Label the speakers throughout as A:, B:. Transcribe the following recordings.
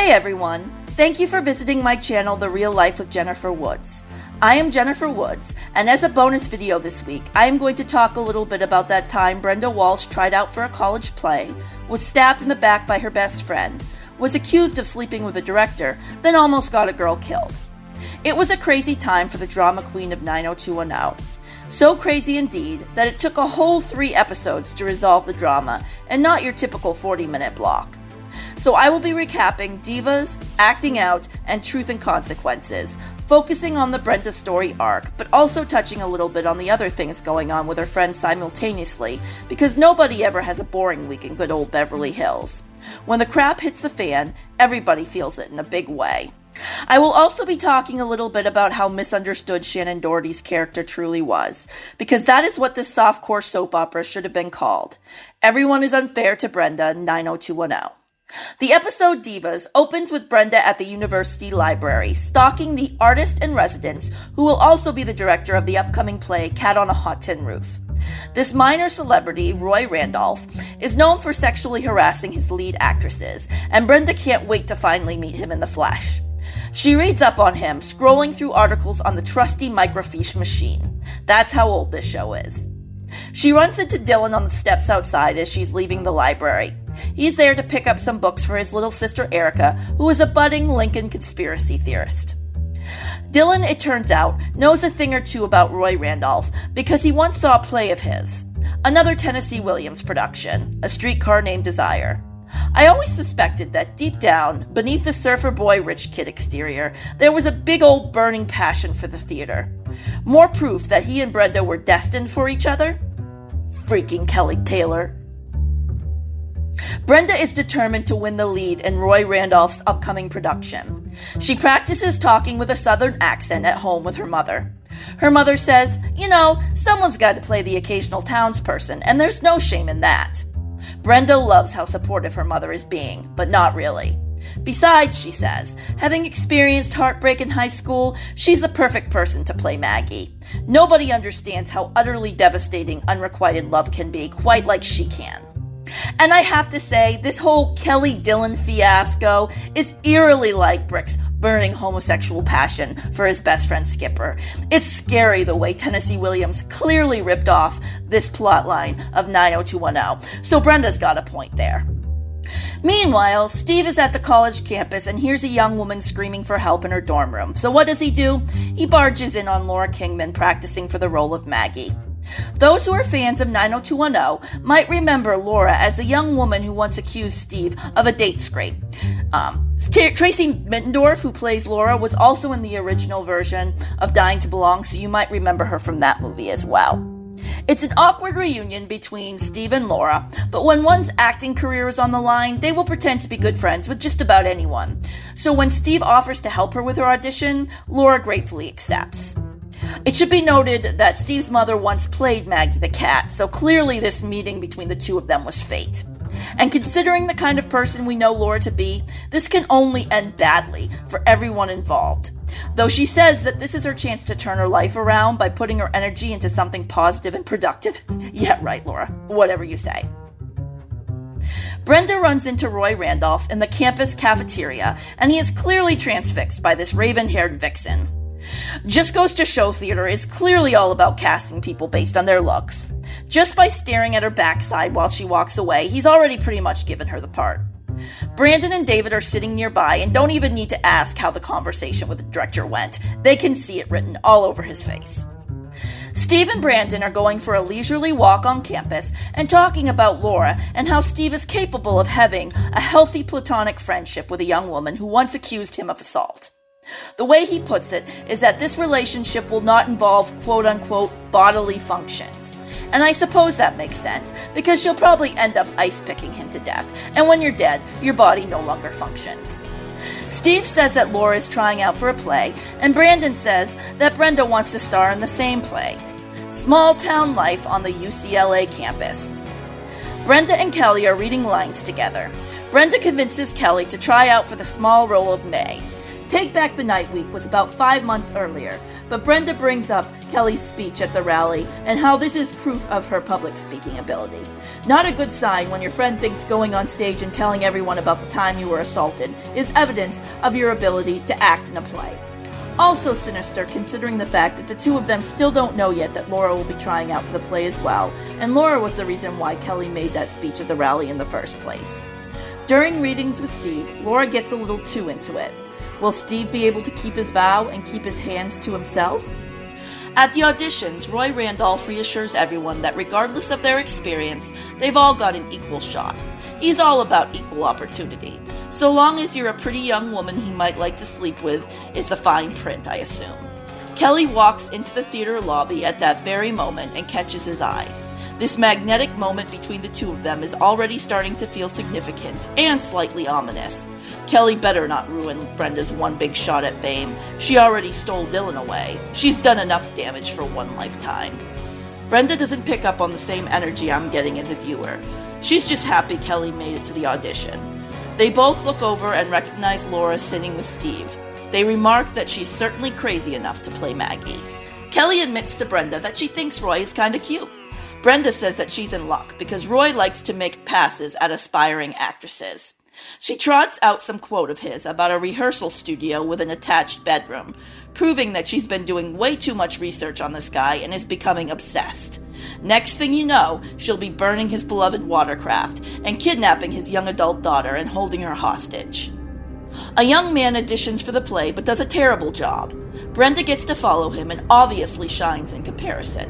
A: Hey everyone! Thank you for visiting my channel, The Real Life with Jennifer Woods. I am Jennifer Woods, and as a bonus video this week, I am going to talk a little bit about that time Brenda Walsh tried out for a college play, was stabbed in the back by her best friend, was accused of sleeping with a director, then almost got a girl killed. It was a crazy time for the drama queen of 90210. So crazy indeed that it took a whole 3 episodes to resolve the drama, and not your typical 40-minute block. So I will be recapping Divas, Acting Out, and Truth and Consequences, focusing on the Brenda story arc, but also touching a little bit on the other things going on with her friends simultaneously, because nobody ever has a boring week in good old Beverly Hills. When the crap hits the fan, everybody feels it in a big way. I will also be talking a little bit about how misunderstood Shannon Doherty's character truly was, because that is what this softcore soap opera should have been called. Everyone is unfair to Brenda, 90210. The episode Divas opens with Brenda at the university library, stalking the artist-in-residence who will also be the director of the upcoming play Cat on a Hot Tin Roof. This minor celebrity, Roy Randolph, is known for sexually harassing his lead actresses, and Brenda can't wait to finally meet him in the flesh. She reads up on him, scrolling through articles on the trusty microfiche machine. That's how old this show is. She runs into Dylan on the steps outside as she's leaving the library. He's there to pick up some books for his little sister Erica, who is a budding Lincoln conspiracy theorist. Dylan, it turns out, knows a thing or two about Roy Randolph because he once saw a play of his. Another Tennessee Williams production, A Streetcar Named Desire. I always suspected that deep down, beneath the surfer boy rich kid exterior, there was a big old burning passion for the theater. More proof that he and Brenda were destined for each other? Freaking Kelly Taylor. Brenda is determined to win the lead in Roy Randolph's upcoming production. She practices talking with a southern accent at home with her mother. Her mother says, someone's got to play the occasional townsperson, and there's no shame in that. Brenda loves how supportive her mother is being, but not really. Besides, she says, having experienced heartbreak in high school, she's the perfect person to play Maggie. Nobody understands how utterly devastating unrequited love can be quite like she can. And I have to say, this whole Kelly Dillon fiasco is eerily like Brick's burning homosexual passion for his best friend Skipper. It's scary the way Tennessee Williams clearly ripped off this plotline of 90210, so Brenda's got a point there. Meanwhile, Steve is at the college campus and hears a young woman screaming for help in her dorm room. So what does he do? He barges in on Laura Kingman practicing for the role of Maggie. Those who are fans of 90210 might remember Laura as a young woman who once accused Steve of a date scrape. Tracy Mittendorf, who plays Laura, was also in the original version of Dying to Belong, so you might remember her from that movie as well. It's an awkward reunion between Steve and Laura, but when one's acting career is on the line, they will pretend to be good friends with just about anyone. So when Steve offers to help her with her audition, Laura gratefully accepts. It should be noted that Steve's mother once played Maggie the cat, so clearly this meeting between the two of them was fate. And considering the kind of person we know Laura to be, this can only end badly for everyone involved. Though she says that this is her chance to turn her life around by putting her energy into something positive and productive. Yeah, right, Laura. Whatever you say. Brenda runs into Roy Randolph in the campus cafeteria, and he is clearly transfixed by this raven-haired vixen. Just goes to show theater is clearly all about casting people based on their looks. Just by staring at her backside while she walks away, he's already pretty much given her the part. Brandon and David are sitting nearby and don't even need to ask how the conversation with the director went. They can see it written all over his face. Steve and Brandon are going for a leisurely walk on campus and talking about Laura and how Steve is capable of having a healthy platonic friendship with a young woman who once accused him of assault. The way he puts it is that this relationship will not involve quote-unquote bodily functions. And I suppose that makes sense, because she'll probably end up ice-picking him to death, and when you're dead, your body no longer functions. Steve says that Laura is trying out for a play, and Brandon says that Brenda wants to star in the same play. Small town life on the UCLA campus. Brenda and Kelly are reading lines together. Brenda convinces Kelly to try out for the small role of May. Take Back the Night Week was about 5 months earlier, but Brenda brings up Kelly's speech at the rally and how this is proof of her public speaking ability. Not a good sign when your friend thinks going on stage and telling everyone about the time you were assaulted is evidence of your ability to act in a play. Also sinister considering the fact that the two of them still don't know yet that Laura will be trying out for the play as well, and Laura was the reason why Kelly made that speech at the rally in the first place. During readings with Steve, Laura gets a little too into it. Will Steve be able to keep his vow and keep his hands to himself? At the auditions, Roy Randolph reassures everyone that regardless of their experience, they've all got an equal shot. He's all about equal opportunity. So long as you're a pretty young woman he might like to sleep with is the fine print, I assume. Kelly walks into the theater lobby at that very moment and catches his eye. This magnetic moment between the two of them is already starting to feel significant and slightly ominous. Kelly better not ruin Brenda's one big shot at fame. She already stole Dylan away. She's done enough damage for one lifetime. Brenda doesn't pick up on the same energy I'm getting as a viewer. She's just happy Kelly made it to the audition. They both look over and recognize Laura sitting with Steve. They remark that she's certainly crazy enough to play Maggie. Kelly admits to Brenda that she thinks Roy is kinda cute. Brenda says that she's in luck because Roy likes to make passes at aspiring actresses. She trots out some quote of his about a rehearsal studio with an attached bedroom, proving that she's been doing way too much research on this guy and is becoming obsessed. Next thing you know, she'll be burning his beloved watercraft and kidnapping his young adult daughter and holding her hostage. A young man auditions for the play but does a terrible job. Brenda gets to follow him and obviously shines in comparison.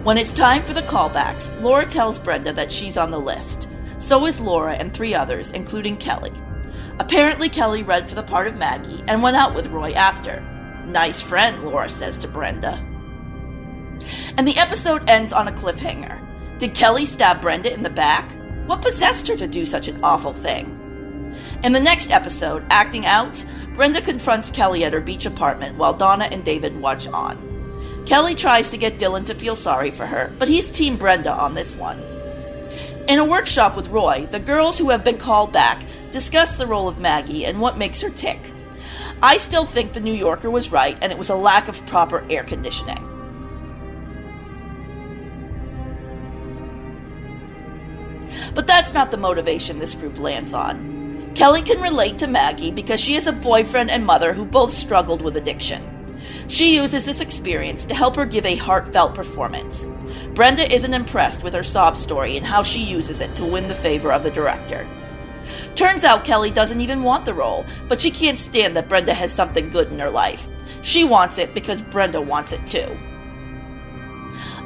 A: When it's time for the callbacks, Laura tells Brenda that she's on the list. So is Laura and 3 others, including Kelly. Apparently Kelly read for the part of Maggie and went out with Roy after. Nice friend, Laura says to Brenda. And the episode ends on a cliffhanger. Did Kelly stab Brenda in the back? What possessed her to do such an awful thing? In the next episode, Acting Out, Brenda confronts Kelly at her beach apartment while Donna and David watch on. Kelly tries to get Dylan to feel sorry for her, but he's Team Brenda on this one. In a workshop with Roy, the girls who have been called back discuss the role of Maggie and what makes her tick. I still think the New Yorker was right and it was a lack of proper air conditioning. But that's not the motivation this group lands on. Kelly can relate to Maggie because she has a boyfriend and mother who both struggled with addiction. She uses this experience to help her give a heartfelt performance. Brenda isn't impressed with her sob story and how she uses it to win the favor of the director. Turns out Kelly doesn't even want the role, but she can't stand that Brenda has something good in her life. She wants it because Brenda wants it too.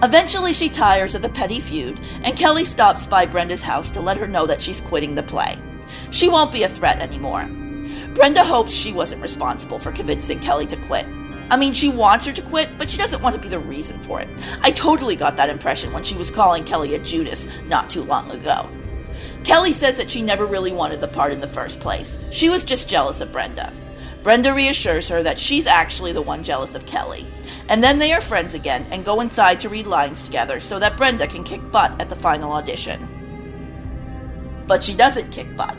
A: Eventually she tires of the petty feud, and Kelly stops by Brenda's house to let her know that she's quitting the play. She won't be a threat anymore. Brenda hopes she wasn't responsible for convincing Kelly to quit. I mean, she wants her to quit, but she doesn't want to be the reason for it. I totally got that impression when she was calling Kelly a Judas not too long ago. Kelly says that she never really wanted the part in the first place. She was just jealous of Brenda. Brenda reassures her that she's actually the one jealous of Kelly. And then they are friends again and go inside to read lines together so that Brenda can kick butt at the final audition. But she doesn't kick butt.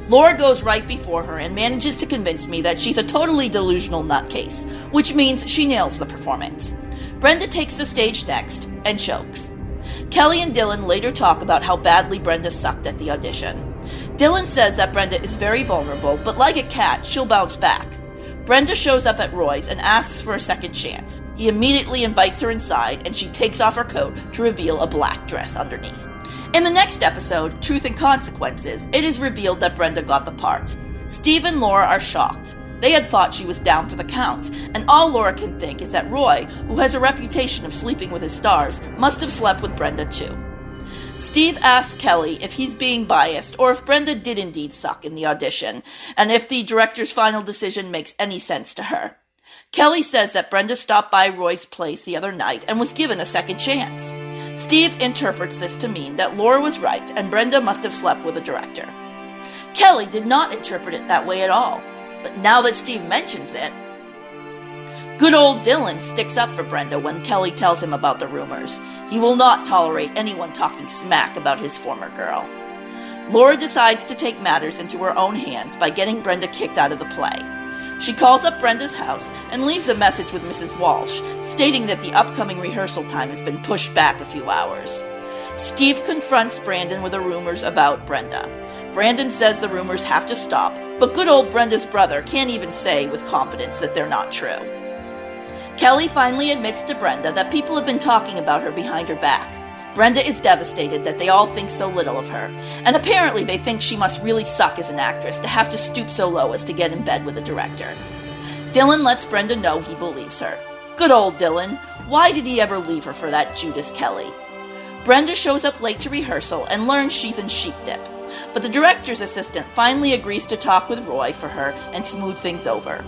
A: Laura goes right before her and manages to convince me that she's a totally delusional nutcase, which means she nails the performance. Brenda takes the stage next and chokes. Kelly and Dylan later talk about how badly Brenda sucked at the audition. Dylan says that Brenda is very vulnerable, but like a cat, she'll bounce back. Brenda shows up at Roy's and asks for a second chance. He immediately invites her inside, and she takes off her coat to reveal a black dress underneath. In the next episode, Truth and Consequences, it is revealed that Brenda got the part. Steve and Laura are shocked. They had thought she was down for the count, and all Laura can think is that Roy, who has a reputation of sleeping with his stars, must have slept with Brenda too. Steve asks Kelly if he's being biased or if Brenda did indeed suck in the audition, and if the director's final decision makes any sense to her. Kelly says that Brenda stopped by Roy's place the other night and was given a second chance. Steve interprets this to mean that Laura was right and Brenda must have slept with the director. Kelly did not interpret it that way at all, but now that Steve mentions it, good old Dylan sticks up for Brenda when Kelly tells him about the rumors. He will not tolerate anyone talking smack about his former girl. Laura decides to take matters into her own hands by getting Brenda kicked out of the play. She calls up Brenda's house and leaves a message with Mrs. Walsh, stating that the upcoming rehearsal time has been pushed back a few hours. Steve confronts Brandon with the rumors about Brenda. Brandon says the rumors have to stop, but good old Brenda's brother can't even say with confidence that they're not true. Kelly finally admits to Brenda that people have been talking about her behind her back. Brenda is devastated that they all think so little of her, and apparently they think she must really suck as an actress to have to stoop so low as to get in bed with the director. Dylan lets Brenda know he believes her. Good old Dylan. Why did he ever leave her for that Judas Kelly? Brenda shows up late to rehearsal and learns she's in sheep dip, but the director's assistant finally agrees to talk with Roy for her and smooth things over.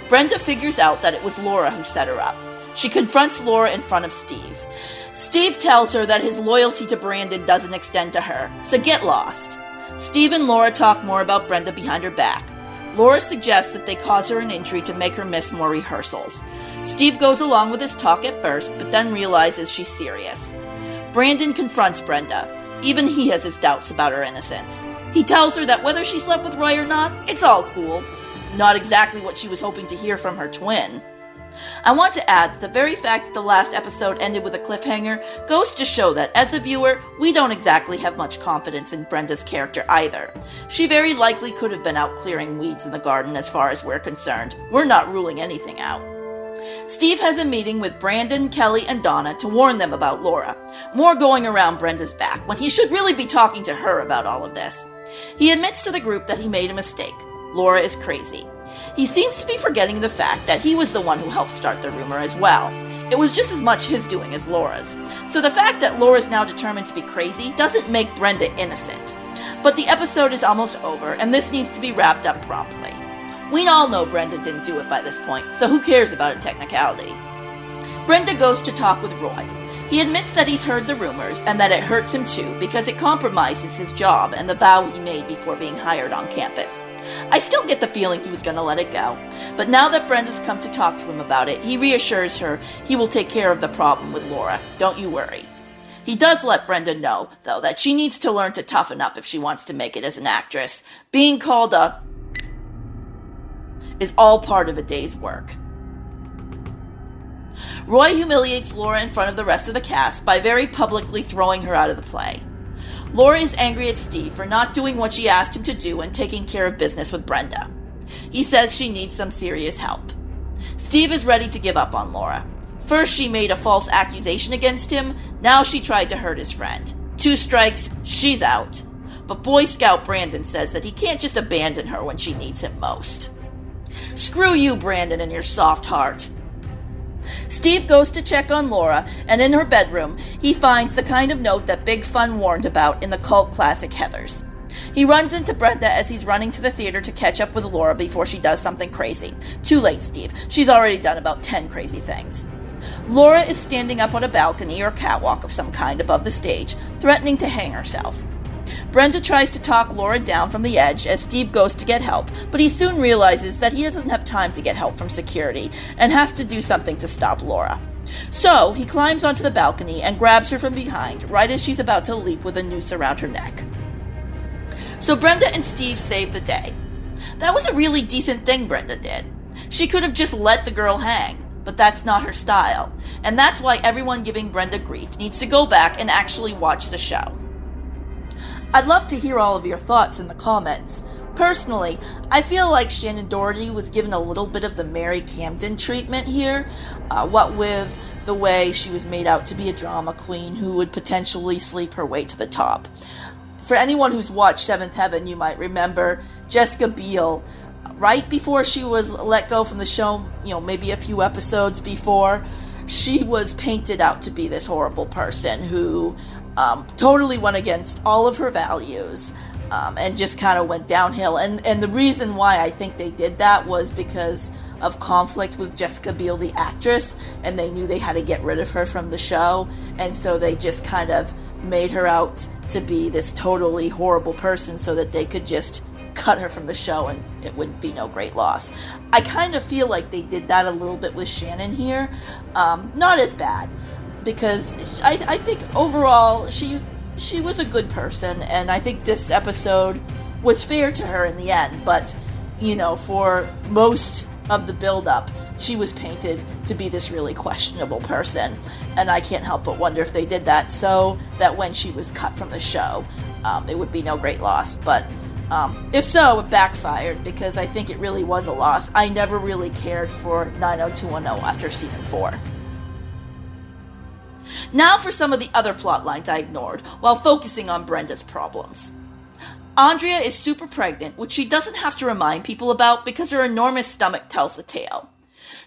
A: Brenda figures out that it was Laura who set her up. She confronts Laura in front of Steve. Steve tells her that his loyalty to Brandon doesn't extend to her, so get lost. Steve and Laura talk more about Brenda behind her back. Laura suggests that they cause her an injury to make her miss more rehearsals. Steve goes along with his talk at first, but then realizes she's serious. Brandon confronts Brenda. Even he has his doubts about her innocence. He tells her that whether she slept with Roy or not, it's all cool. Not exactly what she was hoping to hear from her twin. I want to add that the very fact that the last episode ended with a cliffhanger goes to show that, as a viewer, we don't exactly have much confidence in Brenda's character either. She very likely could have been out clearing weeds in the garden as far as we're concerned. We're not ruling anything out. Steve has a meeting with Brandon, Kelly, and Donna to warn them about Laura. More going around Brenda's back when he should really be talking to her about all of this. He admits to the group that he made a mistake. Laura is crazy. He seems to be forgetting the fact that he was the one who helped start the rumor as well. It was just as much his doing as Laura's. So the fact that Laura's now determined to be crazy doesn't make Brenda innocent. But the episode is almost over, and this needs to be wrapped up promptly. We all know Brenda didn't do it by this point, so who cares about a technicality? Brenda goes to talk with Roy. He admits that he's heard the rumors and that it hurts him too because it compromises his job and the vow he made before being hired on campus. I still get the feeling he was going to let it go, but now that Brenda's come to talk to him about it, he reassures her he will take care of the problem with Laura. Don't you worry. He does let Brenda know, though, that she needs to learn to toughen up if she wants to make it as an actress. Being called a is all part of a day's work. Roy humiliates Laura in front of the rest of the cast by very publicly throwing her out of the play. Laura is angry at Steve for not doing what she asked him to do and taking care of business with Brenda. He says she needs some serious help. Steve is ready to give up on Laura. First she made a false accusation against him, now she tried to hurt his friend. 2 strikes, she's out. But Boy Scout Brandon says that he can't just abandon her when she needs him most. Screw you, Brandon, and your soft heart. Steve goes to check on Laura, and in her bedroom, he finds the kind of note that Big Fun warned about in the cult classic Heathers. He runs into Brenda as he's running to the theater to catch up with Laura before she does something crazy. Too late, Steve. She's already done about 10 crazy things. Laura is standing up on a balcony or catwalk of some kind above the stage, threatening to hang herself. Brenda tries to talk Laura down from the edge as Steve goes to get help, but he soon realizes that he doesn't have time to get help from security and has to do something to stop Laura. So he climbs onto the balcony and grabs her from behind right as she's about to leap with a noose around her neck. So Brenda and Steve save the day. That was a really decent thing Brenda did. She could have just let the girl hang, but that's not her style, and that's why everyone giving Brenda grief needs to go back and actually watch the show. I'd love to hear all of your thoughts in the comments. Personally, I feel like Shannon Doherty was given a little bit of the Mary Camden treatment here, what with the way she was made out to be a drama queen who would potentially sleep her way to the top. For anyone who's watched Seventh Heaven, you might remember Jessica Biel, right before she was let go from the show, maybe a few episodes before, she was painted out to be this horrible person who totally went against all of her values and just kind of went downhill. And the reason why I think they did that was because of conflict with Jessica Biel, the actress, and they knew they had to get rid of her from the show, and so they just kind of made her out to be this totally horrible person so that they could just cut her from the show and it would be no great loss. I kind of feel like they did that a little bit with Shannon here. Not as bad, because I think overall she was a good person, and I think this episode was fair to her in the end. But for most of the build-up, she was painted to be this really questionable person. And I can't help but wonder if they did that so that when she was cut from the show, it would be no great loss. But if so, it backfired, because I think it really was a loss. I never really cared for 90210 after season 4. Now for some of the other plot lines I ignored while focusing on Brenda's problems. Andrea is super pregnant, which she doesn't have to remind people about because her enormous stomach tells the tale.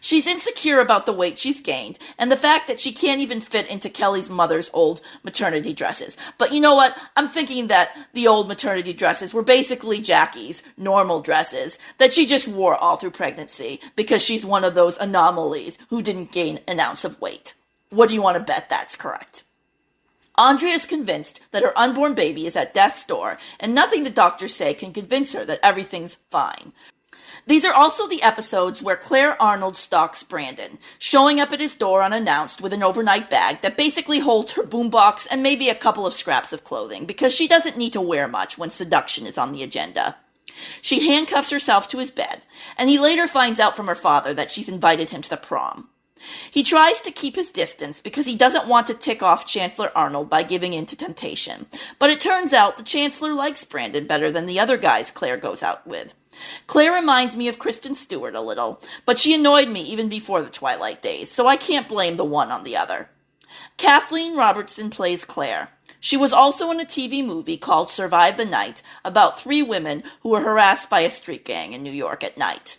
A: She's insecure about the weight she's gained and the fact that she can't even fit into Kelly's mother's old maternity dresses. But you know what? I'm thinking that the old maternity dresses were basically Jackie's normal dresses that she just wore all through pregnancy because she's one of those anomalies who didn't gain an ounce of weight. What do you want to bet that's correct? Andrea is convinced that her unborn baby is at death's door, and nothing the doctors say can convince her that everything's fine. These are also the episodes where Claire Arnold stalks Brandon, showing up at his door unannounced with an overnight bag that basically holds her boombox and maybe a couple of scraps of clothing, because she doesn't need to wear much when seduction is on the agenda. She handcuffs herself to his bed, and he later finds out from her father that she's invited him to the prom. He tries to keep his distance because he doesn't want to tick off Chancellor Arnold by giving in to temptation. But it turns out the Chancellor likes Brandon better than the other guys Claire goes out with. Claire reminds me of Kristen Stewart a little, but she annoyed me even before the Twilight days, so I can't blame the one on the other. Kathleen Robertson plays Claire. She was also in a TV movie called Survive the Night about 3 women who were harassed by a street gang in New York at night.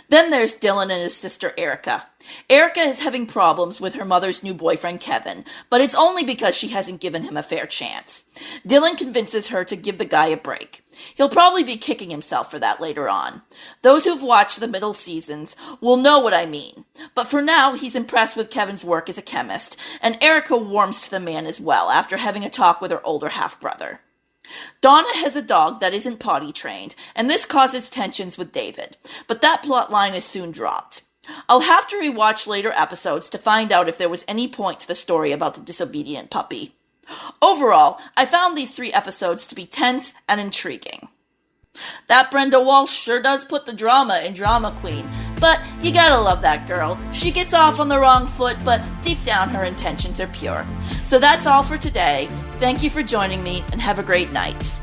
A: Then there's Dylan and his sister Erica. Erica is having problems with her mother's new boyfriend Kevin, but it's only because she hasn't given him a fair chance. Dylan convinces her to give the guy a break. He'll probably be kicking himself for that later on. Those who've watched the middle seasons will know what I mean. But for now, he's impressed with Kevin's work as a chemist, and Erica warms to the man as well after having a talk with her older half-brother. Donna has a dog that isn't potty trained, and this causes tensions with David, but that plot line is soon dropped. I'll have to rewatch later episodes to find out if there was any point to the story about the disobedient puppy. Overall, I found these 3 episodes to be tense and intriguing. That Brenda Walsh sure does put the drama in Drama Queen, but you gotta love that girl. She gets off on the wrong foot, but deep down her intentions are pure. So that's all for today. Thank you for joining me, and have a great night.